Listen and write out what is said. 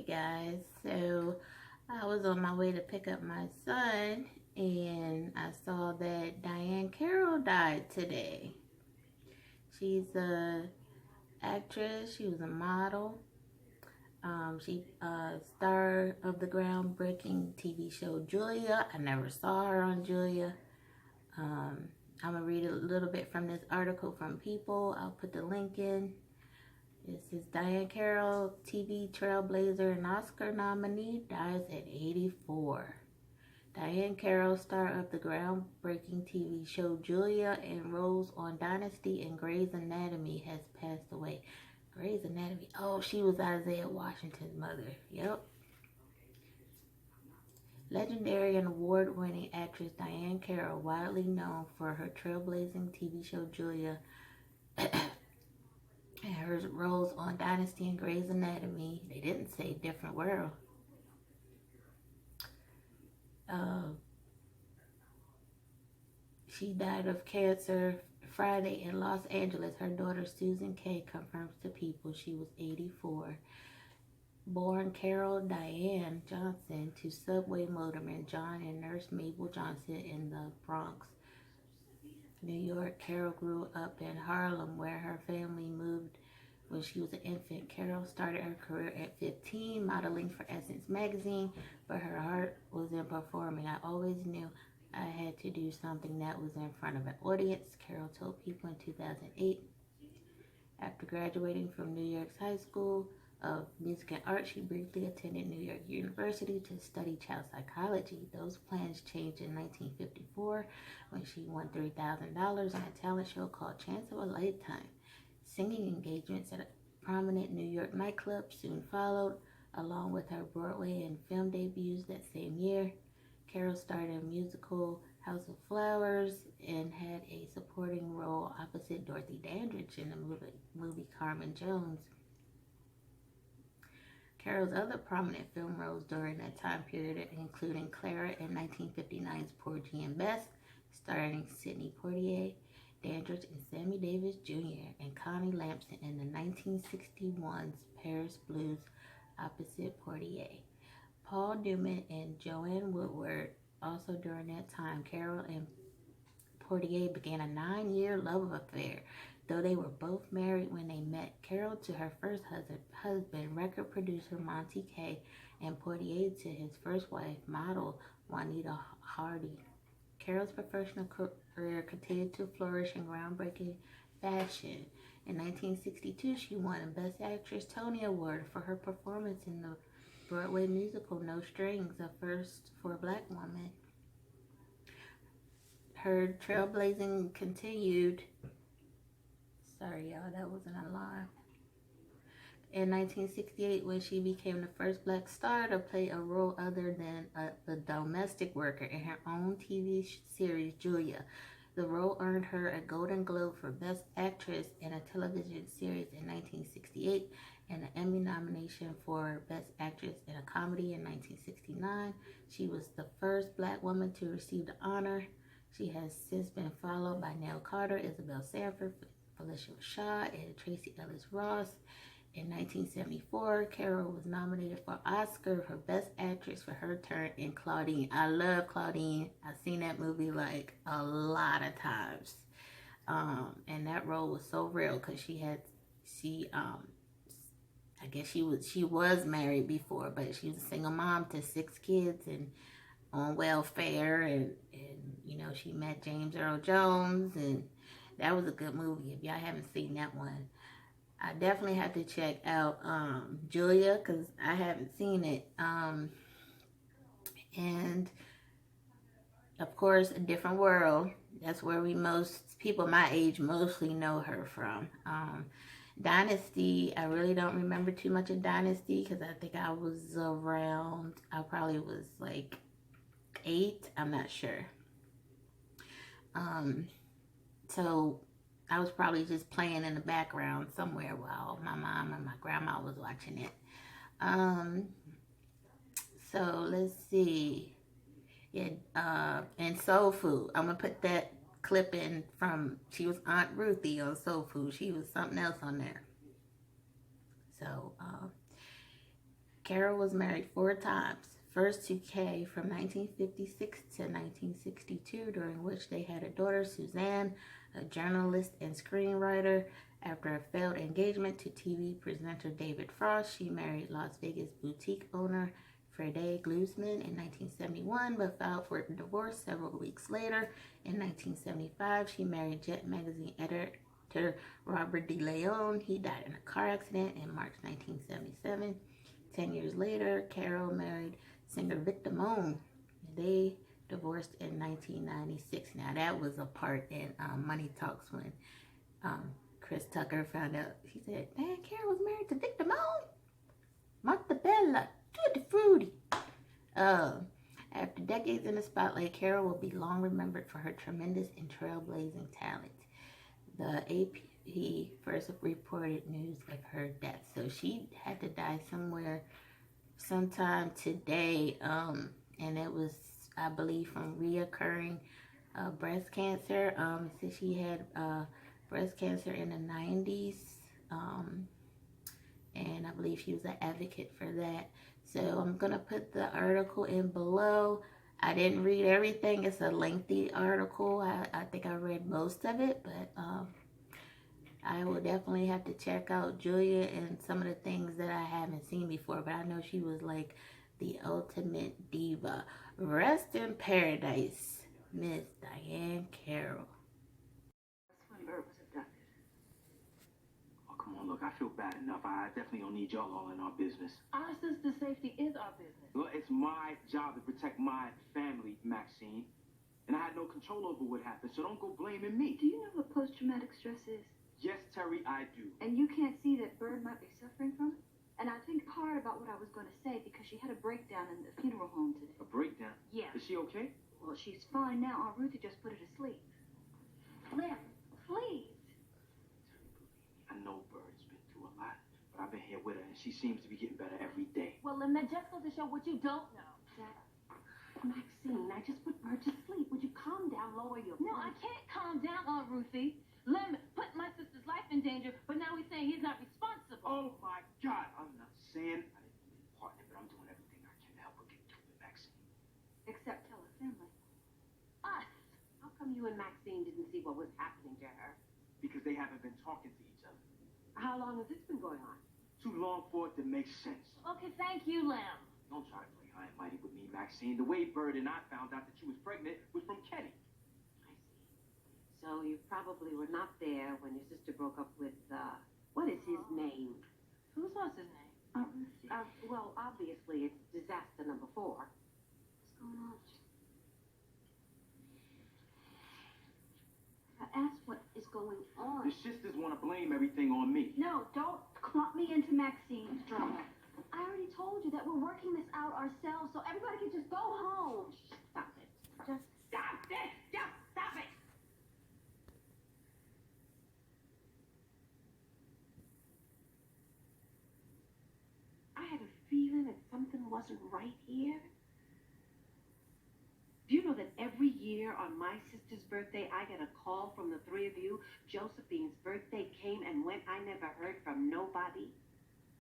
guys, so I was on my way to pick up my son and I saw that Diahann Carroll died today. She's a actress, she was a model. She star of the groundbreaking TV show Julia. I never saw her on Julia. I'm gonna read a little bit from this article from People. I'll put the link in. This is Diahann Carroll, TV trailblazer and Oscar nominee, dies at 84. Diahann Carroll, star of the groundbreaking TV show Julia and roles on Dynasty and Grey's Anatomy, has passed away. Grey's Anatomy. Oh, she was Isaiah Washington's mother. Yep. Legendary and award-winning actress Diahann Carroll, widely known for her trailblazing TV show Julia, and her roles on Dynasty and Grey's Anatomy. They didn't say different world. She died of cancer Friday in Los Angeles. Her daughter Susan Kay confirms to People she was 84. Born Carol Diane Johnson to subway motorman John and nurse Mabel Johnson in the Bronx, New York, Carol grew up in Harlem, where her family moved when she was an infant. Carol started her career at 15, modeling for Essence magazine, but her heart was in performing. I always knew I had to do something that was in front of an audience, Carol told People in 2008. After graduating from New York's High School of Music and Art, she briefly attended New York University to study child psychology. Those plans changed in 1954 when she won $3,000 on a talent show called Chance of a Lifetime. Singing engagements at a prominent New York nightclub soon followed, along with her Broadway and film debuts that same year. Carol starred in musical House of Flowers and had a supporting role opposite Dorothy Dandridge in the movie Carmen Jones. Carol's other prominent film roles during that time period, including Clara in 1959's Porgy and Bess, starring Sidney Poitier, Dandridge and Sammy Davis Jr., and Connie Lampson in the 1961's Paris Blues opposite Poitier. Paul Newman and Joanne Woodward. Also during that time, Carol and Poitier began a 9-year love affair. Though they were both married when they met, Carol to her first husband, record producer Monty Kay, and Poitier to his first wife, model Juanita Hardy. Carol's professional career continued to flourish in groundbreaking fashion. In 1962, she won a Best Actress Tony Award for her performance in the Broadway musical No Strings, a first for a black woman. Her trailblazing continued. Sorry, y'all, that was an alarm. In 1968, when she became the first black star to play a role other than the domestic worker in her own TV series, Julia. The role earned her a Golden Globe for Best Actress in a Television Series in 1968 and an Emmy nomination for Best Actress in a Comedy in 1969. She was the first black woman to receive the honor. She has since been followed by Nell Carter, Isabel Sanford, Felicia Rashad, and Tracy Ellis Ross. In 1974, Carol was nominated for Oscar for Best Actress for her turn in Claudine. I love Claudine. I've seen that movie like a lot of times. And that role was so real because I guess she was married before, but she was a single mom to 6 kids and on welfare, and you know, she met James Earl Jones, and that was a good movie. If y'all haven't seen that one, I definitely have to check out Julia, because I haven't seen it. And of course, A Different World. That's where most people my age mostly know her from. Dynasty, I really don't remember too much of Dynasty because I think I was around, I probably was like 8, I'm not sure. So I was probably just playing in the background somewhere while my mom and my grandma was watching it. So let's see. Yeah, and Soul Food. I'm gonna put that clip in from, she was Aunt Ruthie on Soul Food. She was something else on there. So Carroll was married 4 times. First to Kay from 1956 to 1962, during which they had a daughter, Suzanne, a journalist and screenwriter. After a failed engagement to TV presenter David Frost, she married Las Vegas boutique owner Freddie Glusman in 1971, but filed for divorce several weeks later. In 1975, she married Jet magazine editor Robert De Leon. He died in a car accident in March 1977. 10 years later, Carroll married singer Victor Moan. They divorced in 1996. Now, that was a part in Money Talks when Chris Tucker found out. He said, man, Carroll was married to Victor Moan. Montebella, tutti frutti. After decades in the spotlight, Carroll will be long remembered for her tremendous and trailblazing talent. The AP first reported news of her death. So she had to die sometime today. And it was, I believe, from reoccurring breast cancer. So she had breast cancer in the 90s. And I believe she was an advocate for that. So I'm going to put the article in below. I didn't read everything. It's a lengthy article. I think I read most of it, but I will definitely have to check out Julia and some of the things that I haven't seen before. But I know she was like the ultimate diva. Rest in paradise, Miss Diahann Carroll. Come on, look, I feel bad enough. I definitely don't need y'all all in our business. Our sister's safety is our business. Well, it's my job to protect my family, Maxine. And I had no control over what happened, so don't go blaming me. Do you know what post-traumatic stress is? Yes, Terry, I do. And you can't see that Bird might be suffering from it? And I think hard about what I was going to say because she had a breakdown in the funeral home today. A breakdown? Yeah. Is she okay? Well, she's fine now. Aunt Ruthie just put her to sleep. Lim, please. I know Bird's been through a lot, but I've been here with her, and she seems to be getting better every day. Well, Lim, that just goes to show what you don't know. Maxine, I just put Bird to sleep. Would you calm down, lower your voice? No, I can't calm down, Aunt Ruthie. Lim put my sister's life in danger, but now he's saying he's not responsible. Oh, my God. I'm not saying I didn't do my part, but I'm doing everything I can to help her get through it, Maxine. Except tell her family. Us. How come you and Maxine didn't see what was happening to her? Because they haven't been talking to each other. How long has this been going on? Too long for it to make sense. Okay, thank you, Lim. Don't try to play high and mighty with me, Maxine. The way Bird and I found out that you was pregnant was from Kenny. I see. So you probably were not there when your sister broke up with, what is his name? Whose was his name? Ruthie. Well, obviously it's disaster number 4. What's going on? Ask what is going on. The sisters want to blame everything on me. No, don't clump me into Maxine's drama. I already told you that we're working this out ourselves, so everybody can just go home. Stop it. Just stop it. Just stop it. I had a feeling that something wasn't right here. Do you know that every year on my sister's birthday, I get a call from the 3 of you? Josephine's birthday came and went. I never heard from nobody.